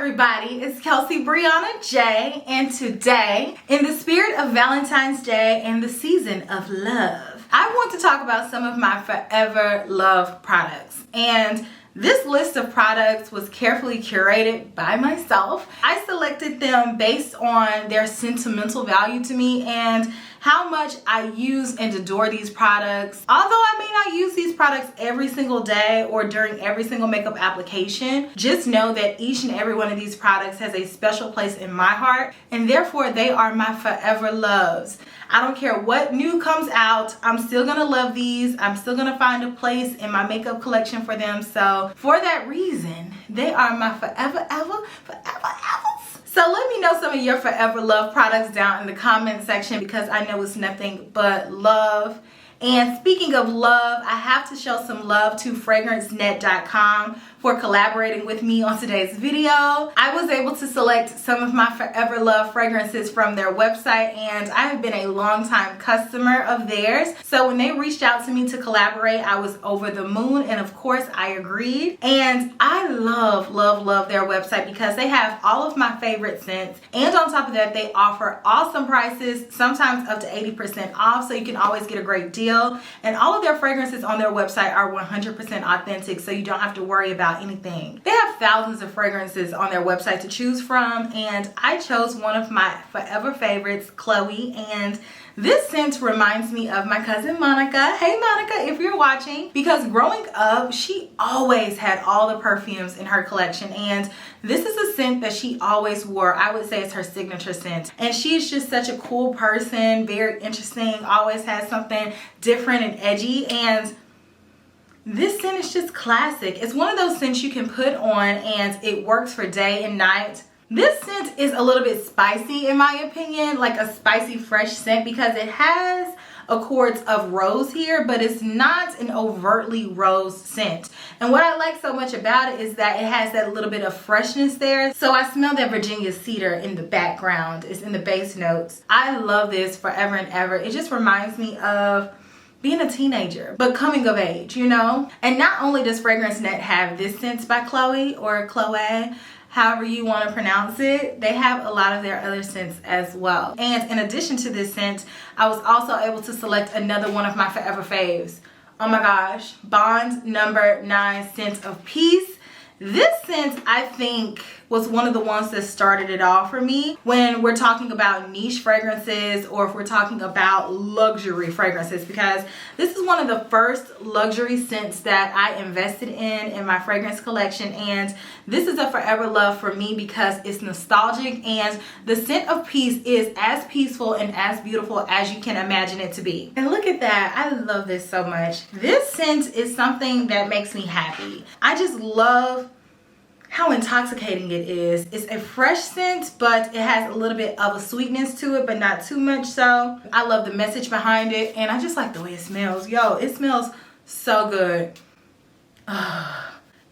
everybody, it's Kelsee Brianna J, and today, in the spirit of Valentine's Day and the season of love, I want to talk about some of my forever love products. And this list of products was carefully curated by myself. I selected them based on their sentimental value to me and how much I use and adore these products. Although I may not use these products every single day or during every single makeup application, just know that each and every one of these products has a special place in my heart, and therefore they are my forever loves. I don't care what new comes out, I'm still gonna love these. I'm still gonna find a place in my makeup collection for them. So for that reason, they are my forever ever. So let me know some of your forever love products down in the comment section, because I know it's nothing but love. And speaking of love, I have to show some love to FragranceNet.com for collaborating with me on today's video. I was able to select some of my forever love fragrances from their website, and I have been a long-time customer of theirs. So when they reached out to me to collaborate, I was over the moon, and of course I agreed. And I love their website because they have all of my favorite scents, and on top of that, they offer awesome prices, sometimes up to 80% off, so you can always get a great deal. And all of their fragrances on their website are 100% authentic, so you don't have to worry about anything. They have thousands of fragrances on their website to choose from, and I chose one of my forever favorites, Chloe, and this scent reminds me of my cousin Monica. Hey Monica, if you're watching, because growing up, she always had all the perfumes in her collection, and this is a scent that she always wore. I would say it's her signature scent. And she's just such a cool person, very interesting, always has something different and edgy, and this scent is just classic. It's one of those scents you can put on and it works for day and night. This scent is a little bit spicy in my opinion, like a spicy fresh scent, because it has accords of rose here, but it's not an overtly rose scent. And what I like so much about it is that it has that little bit of freshness there. So I smell that Virginia cedar in the background. It's in the base notes. I love this forever and ever. It just reminds me of being a teenager, but coming of age, you know? And not only does Fragrance Net have this scent by Chloe, or Chloe, however you want to pronounce it, they have a lot of their other scents as well. And in addition to this scent, I was also able to select another one of my forever faves. Oh my gosh, Bond Number 9 Scent of Peace. This scent, I think, was one of the ones that started it all for me when we're talking about niche fragrances, or if we're talking about luxury fragrances, because this is one of the first luxury scents that I invested in my fragrance collection, and this is a forever love for me because it's nostalgic, and the scent of peace is as peaceful and as beautiful as you can imagine it to be. And look at that, I love this so much. This scent is something that makes me happy. I just love how intoxicating it is. It's a fresh scent, but it has a little bit of a sweetness to it, but not too much so. I love the message behind it, and I just like the way it smells. Yo, it smells so good.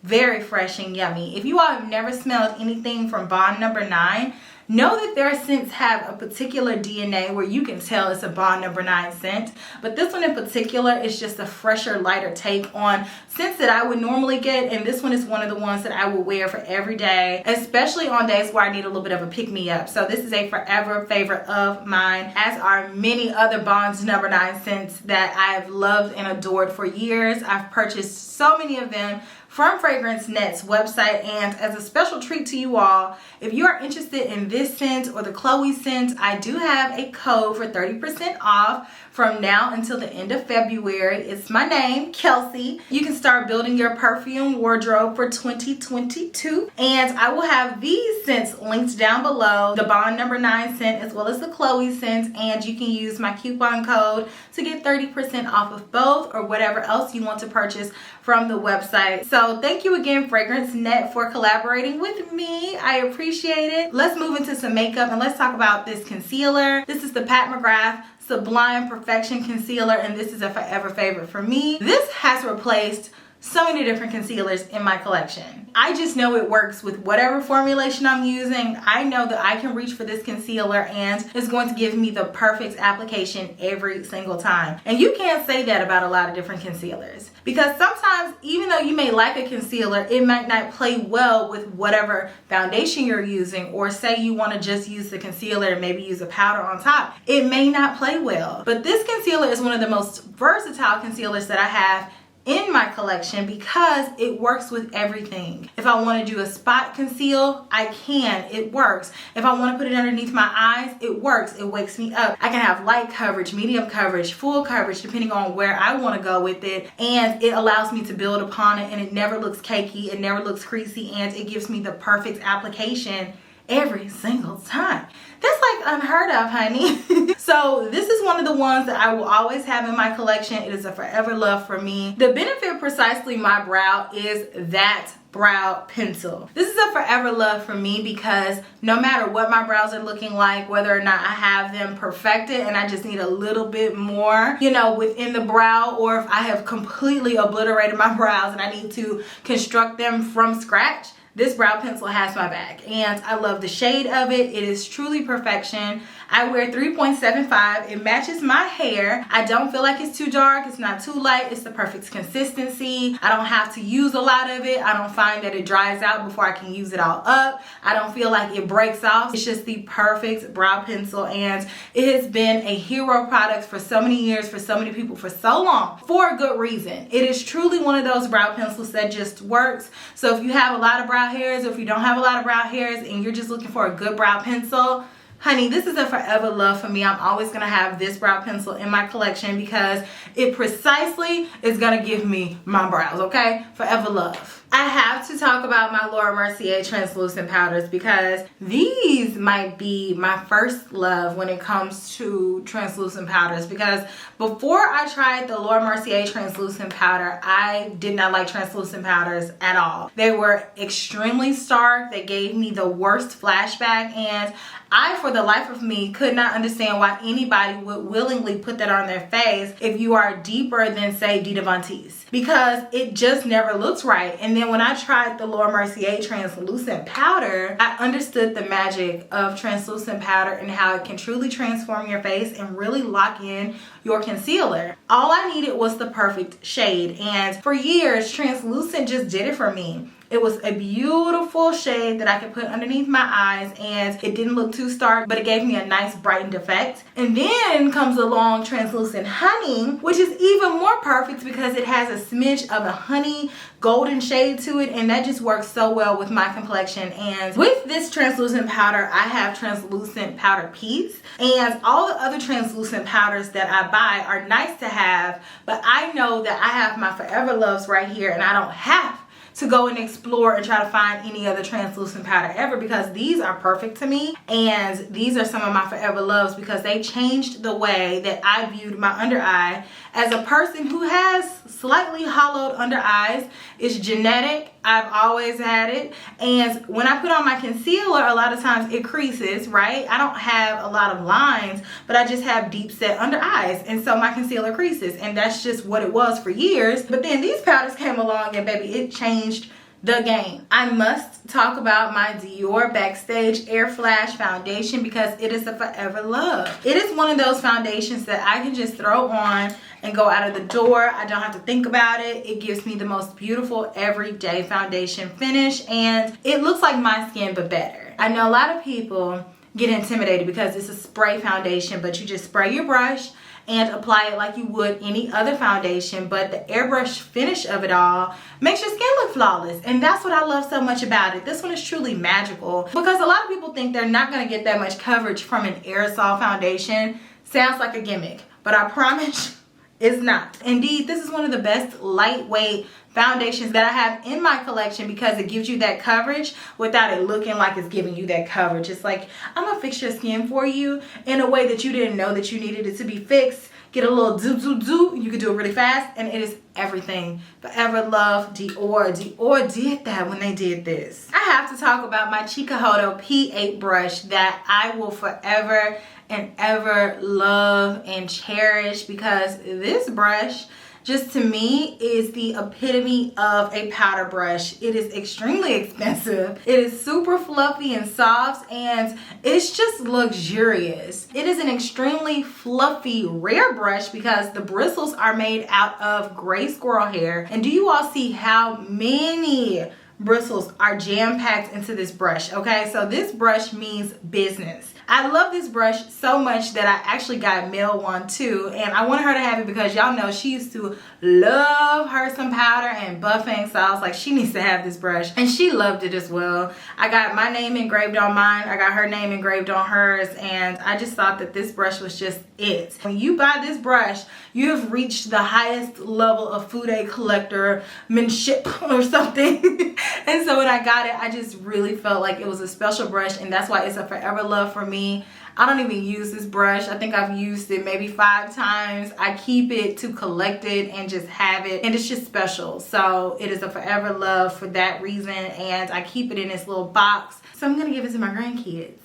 Very fresh and yummy. If you all have never smelled anything from Bond Number 9, know that their scents have a particular DNA where you can tell it's a Bond Number 9 scent, but this one in particular is just a fresher, lighter take on scents that I would normally get, and this one is one of the ones that I will wear for every day, especially on days where I need a little bit of a pick-me-up. So this is a forever favorite of mine, as are many other Bond Number 9 scents that I've loved and adored for years. I've purchased so many of them from Fragrance Net's website, and as a special treat to you all, if you are interested in this scent or the Chloe scent, I do have a code for 30% off from now until the end of February. It's my name, Kelsee. You can start building your perfume wardrobe for 2022, and I will have these scents linked down below, the Bond Number 9 scent as well as the Chloe scent, and you can use my coupon code to get 30% off of both, or whatever else you want to purchase from the website. So thank you again, Fragrance Net, for collaborating with me. I appreciate it. Let's move into some makeup and let's talk about this concealer. This is the Mcgrath Sublime Perfection Concealer, and this is a forever favorite for me. This has replaced so many different concealers in my collection. I just know it works with whatever formulation I'm using. I know that I can reach for this concealer and it's going to give me the perfect application every single time. And you can't say that about a lot of different concealers, because sometimes even though you may like a concealer, it might not play well with whatever foundation you're using, or say you want to just use the concealer and maybe use a powder on top. It may not play well. But this concealer is one of the most versatile concealers that I have in my collection because it works with everything. If I want to do a spot conceal, I can. It works. If I want to put it underneath my eyes, it works. It wakes me up. I can have light coverage, medium coverage, full coverage, depending on where I want to go with it. And it allows me to build upon it, and it never looks cakey. It never looks creasy, and it gives me the perfect application every single time. That's like unheard of, honey. So this is one of the ones that I will always have in my collection. It is a forever love for me. The Benefit Precisely My Brow is that brow pencil. This is a forever love for me because no matter what my brows are looking like, whether or not I have them perfected and I just need a little bit more, you know, within the brow, or if I have completely obliterated my brows and I need to construct them from scratch, this brow pencil has my back, and I love the shade of it. It is truly perfection. I wear 3.75. It matches my hair. I don't feel like it's too dark. It's not too light. It's the perfect consistency. I don't have to use a lot of it. I don't find that it dries out before I can use it all up. I don't feel like it breaks off. It's just the perfect brow pencil, and it has been a hero product for so many years, for so many people, for so long, for a good reason. It is truly one of those brow pencils that just works. So if you have a lot of brow hairs, or if you don't have a lot of brow hairs and you're just looking for a good brow pencil, honey, this is a forever love for me. I'm always going to have this brow pencil in my collection because it precisely is going to give me my brows, okay? Forever love. I have to talk about my Laura Mercier translucent powders because these might be my first love when it comes to translucent powders, because before I tried the Laura Mercier translucent powder, I did not like translucent powders at all. They were extremely stark. They gave me the worst flashback, and I, for the life of me, could not understand why anybody would willingly put that on their face if you are deeper than, say, Dita Von Teese, because it just never looks right. And then when I tried the Laura Mercier translucent powder, I understood the magic of translucent powder and how it can truly transform your face and really lock in your concealer. All I needed was the perfect shade, and for years, translucent just did it for me. It was a beautiful shade that I could put underneath my eyes, and it didn't look too stark, but it gave me a nice brightened effect. And then comes along translucent honey, which is even more perfect because it has a smidge of a honey golden shade to it, and that just works so well with my complexion. And with this translucent powder, I have translucent powder piece, and all the other translucent powders that I buy are nice to have, but I know that I have my forever loves right here, and I don't have to go and explore and try to find any other translucent powder ever, because these are perfect to me, and these are some of my forever loves because they changed the way that I viewed my under eye. As a person who has slightly hollowed under eyes, it's genetic. I've always had it, and when I put on my concealer, a lot of times it creases, right? I don't have a lot of lines, but I just have deep set under eyes, and so my concealer creases, and that's just what it was for years. But then these powders came along, and baby, it changed the game. I must talk about my Dior Backstage Air Flash foundation because it is a forever love. It is one of those foundations that I can just throw on and go out of the door. I don't have to think about it. It gives me the most beautiful everyday foundation finish, and it looks like my skin but better. I know a lot of people get intimidated because it's a spray foundation, but you just spray your brush and apply it like you would any other foundation, but the airbrush finish of it all makes your skin look flawless, and that's what I love so much about it. This one is truly magical because a lot of people think they're not going to get that much coverage from an aerosol foundation. Sounds like a gimmick, but I promise it's not. Indeed, this is one of the best lightweight foundations that I have in my collection because it gives you that coverage without it looking like it's giving you that coverage. It's like, I'm gonna fix your skin for you in a way that you didn't know that you needed it to be fixed. Get a little do. You can do it really fast, and it is everything. Forever love Dior. Dior did that when they did this. I have to talk about my Chicahodo P8 brush that I will forever and ever love and cherish because this brush just to me is the epitome of a powder brush. It is extremely expensive. It is super fluffy and soft, and it's just luxurious. It is an extremely fluffy, rare brush because the bristles are made out of gray squirrel hair. And do you all see how many bristles are jam-packed into this brush? Okay, so this brush means business. I love this brush so much that I actually got Mel one too, and I wanted her to have it because y'all know she used to love her some powder and buffing, so I was like, she needs to have this brush, and she loved it as well. I got my name engraved on mine, I got her name engraved on hers, and I just thought that this brush was just it. When you buy this brush, you have reached the highest level of Fude collectormanship or something. And so when I got it, I just really felt like it was a special brush, and that's why it's a forever love for me. I don't even use this brush. I think I've used it maybe 5 times. I keep it to collect it and just have it, and it's just special. So it is a forever love for that reason, and I keep it in this little box. So I'm gonna give it to my grandkids.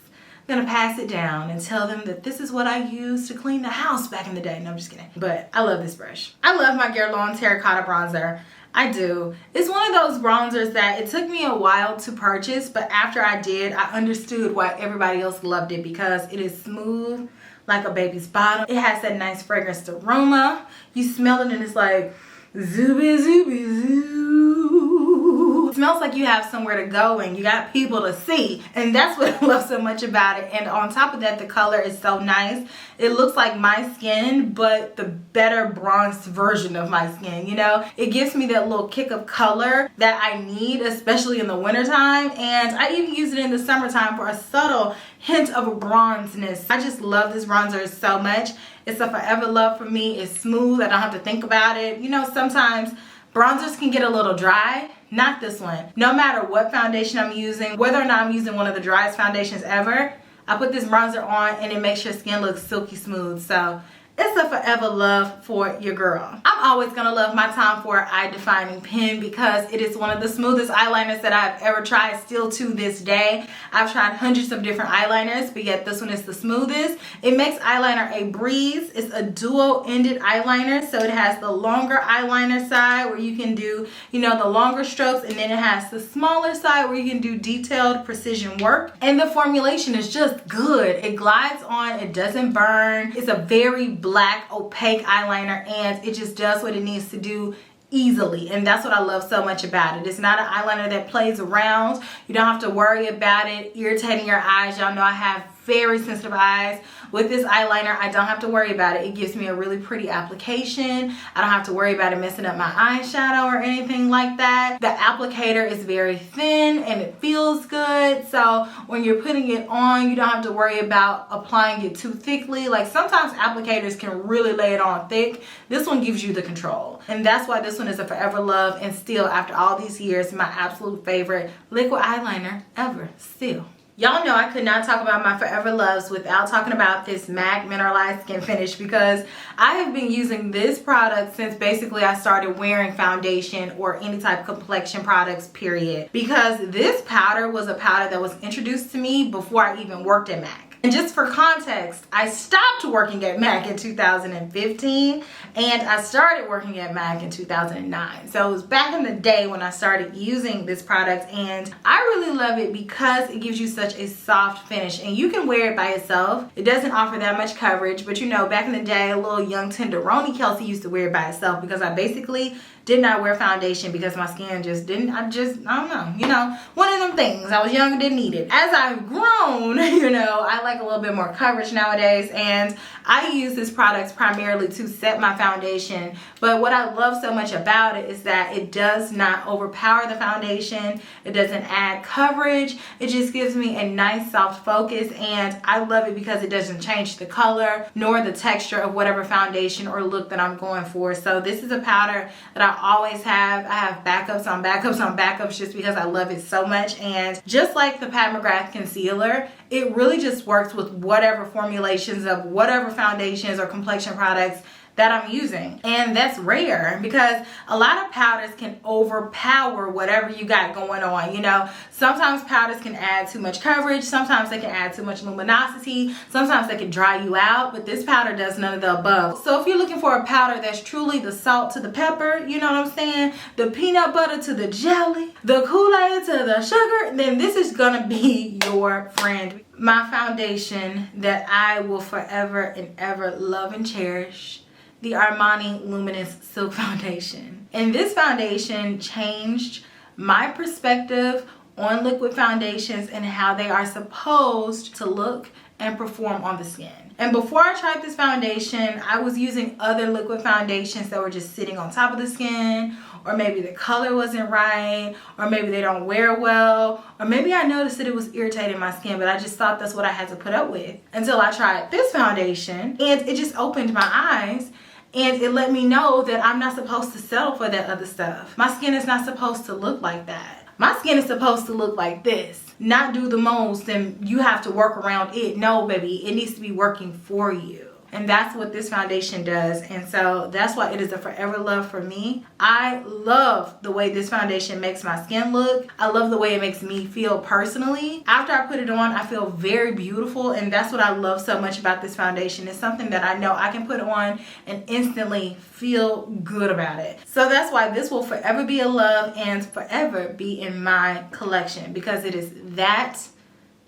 I'm gonna pass it down and tell them that this is what I used to clean the house back in the day. No, I'm just kidding. But I love this brush. I love my Guerlain Terracotta Bronzer. I do. It's one of those bronzers that it took me a while to purchase, but after I did, I understood why everybody else loved it, because it is smooth like a baby's bottom. It has that nice fragrance aroma. You smell it and it's like zooby zooby zoo. It smells like you have somewhere to go and you got people to see, and that's what I love so much about it. And on top of that, the color is so nice. It looks like my skin, but the better bronzed version of my skin, you know? It gives me that little kick of color that I need, especially in the wintertime, and I even use it in the summertime for a subtle hint of a bronzeness. I just love this bronzer so much. It's a forever love for me. It's smooth. I don't have to think about it. You know, sometimes bronzers can get a little dry. Not this one. No matter what foundation I'm using, whether or not I'm using one of the driest foundations ever, I put this bronzer on and it makes your skin look silky smooth. So it's a forever love for your girl. I'm always gonna love my Tom Ford Eye Defining Pen because it is one of the smoothest eyeliners that I've ever tried, still to this day. I've tried hundreds of different eyeliners, but yet this one is the smoothest. It makes eyeliner a breeze. It's a dual-ended eyeliner, so it has the longer eyeliner side where you can do, you know, the longer strokes, and then it has the smaller side where you can do detailed precision work. And the formulation is just good. It glides on, it doesn't burn. It's a very black opaque eyeliner, and it just does what it needs to do easily, and that's what I love so much about it. It's not an eyeliner that plays around. You don't have to worry about it irritating your eyes. Y'all know I have very sensitive eyes. With this eyeliner, I don't have to worry about it. It gives me a really pretty application. I don't have to worry about it messing up my eyeshadow or anything like that. The applicator is very thin and it feels good. So when you're putting it on, you don't have to worry about applying it too thickly. Like sometimes applicators can really lay it on thick. This one gives you the control. And that's why this one is a forever love, and still after all these years, my absolute favorite liquid eyeliner ever still. Y'all know I could not talk about my forever loves without talking about this MAC Mineralized Skin Finish, because I have been using this product since basically I started wearing foundation or any type of complexion products, period. Because this powder was a powder that was introduced to me before I even worked at MAC. And just for context, I stopped working at MAC in 2015 and I started working at MAC in 2009. So it was back in the day when I started using this product, and I really love it because it gives you such a soft finish, and you can wear it by itself. It doesn't offer that much coverage, but you know, back in the day, a little young tenderoni Kelsey used to wear it by itself because I basically did not wear foundation because my skin just didn't, I don't know, you know, one of them things. I was young and didn't need it. As I've grown, you know, I like a little bit more coverage nowadays, and I use this product primarily to set my foundation. But what I love so much about it is that it does not overpower the foundation. It doesn't add coverage. It just gives me a nice soft focus, and I love it because it doesn't change the color nor the texture of whatever foundation or look that I'm going for. So this is a powder that I always have. I have backups on backups on backups just because I love it so much. And just like the Pat McGrath concealer, it really just works with whatever formulations of whatever foundations or complexion products that I'm using. And that's rare because a lot of powders can overpower whatever you got going on. You know, sometimes powders can add too much coverage, sometimes they can add too much luminosity, sometimes they can dry you out, but this powder does none of the above. So if you're looking for a powder that's truly the salt to the pepper, you know what I'm saying, the peanut butter to the jelly, the Kool-Aid to the sugar, then this is gonna be your friend. My foundation that I will forever and ever love and cherish, the Armani Luminous Silk Foundation. And this foundation changed my perspective on liquid foundations and how they are supposed to look and perform on the skin. And before I tried this foundation, I was using other liquid foundations that were just sitting on top of the skin, or maybe the color wasn't right, or maybe they don't wear well, or maybe I noticed that it was irritating my skin, but I just thought that's what I had to put up with until I tried this foundation, and it just opened my eyes. And it let me know that I'm not supposed to settle for that other stuff. My skin is not supposed to look like that. My skin is supposed to look like this. Not do the most and you have to work around it. No, baby, it needs to be working for you. And that's what this foundation does. And so that's why it is a forever love for me. I love the way this foundation makes my skin look. I love the way it makes me feel personally. After I put it on, I feel very beautiful. And that's what I love so much about this foundation. It's something that I know I can put on and instantly feel good about it. So that's why this will forever be a love and forever be in my collection, because it is that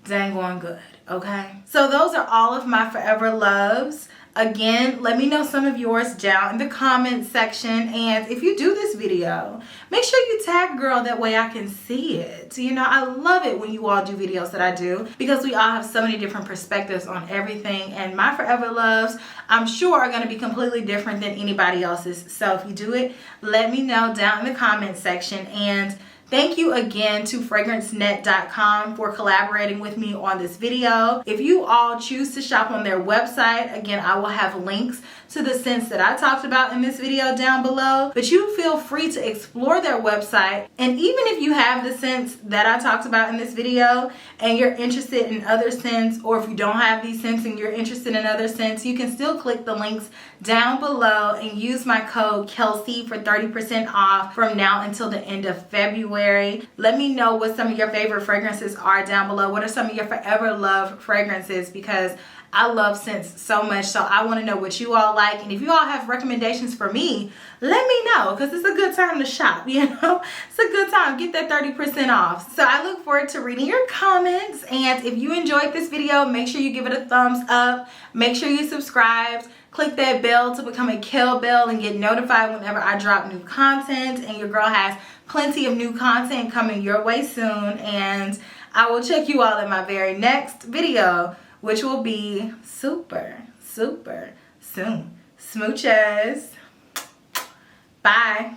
dang on good. Okay, so those are all of my forever loves. Again, let me know some of yours down in the comment section, and if you do this video, make sure you tag girl, that way I can see it. You know, I love it when you all do videos that I do, because we all have so many different perspectives on everything, and my forever loves, I'm sure, are going to be completely different than anybody else's. So if you do it, let me know down in the comment section. And thank you again to FragranceNet.com for collaborating with me on this video. If you all choose to shop on their website, again, I will have links to the scents that I talked about in this video down below. But you feel free to explore their website. And even if you have the scents that I talked about in this video and you're interested in other scents, or if you don't have these scents and you're interested in other scents, you can still click the links down below and use my code Kelsee for 30% off from now until the end of February. Let me know what some of your favorite fragrances are down below. What are some of your forever love fragrances? Because I love scents so much, so I want to know what you all like. And if you all have recommendations for me, let me know, because it's a good time to shop, you know? It's a good time. Get that 30% off. So I look forward to reading your comments. And if you enjoyed this video, make sure you give it a thumbs up. Make sure you subscribe. Click that bell to become a Kel Belle and get notified whenever I drop new content. And your girl has plenty of new content coming your way soon. And I will check you all in my very next video, which will be super, super soon. Smooches. Bye.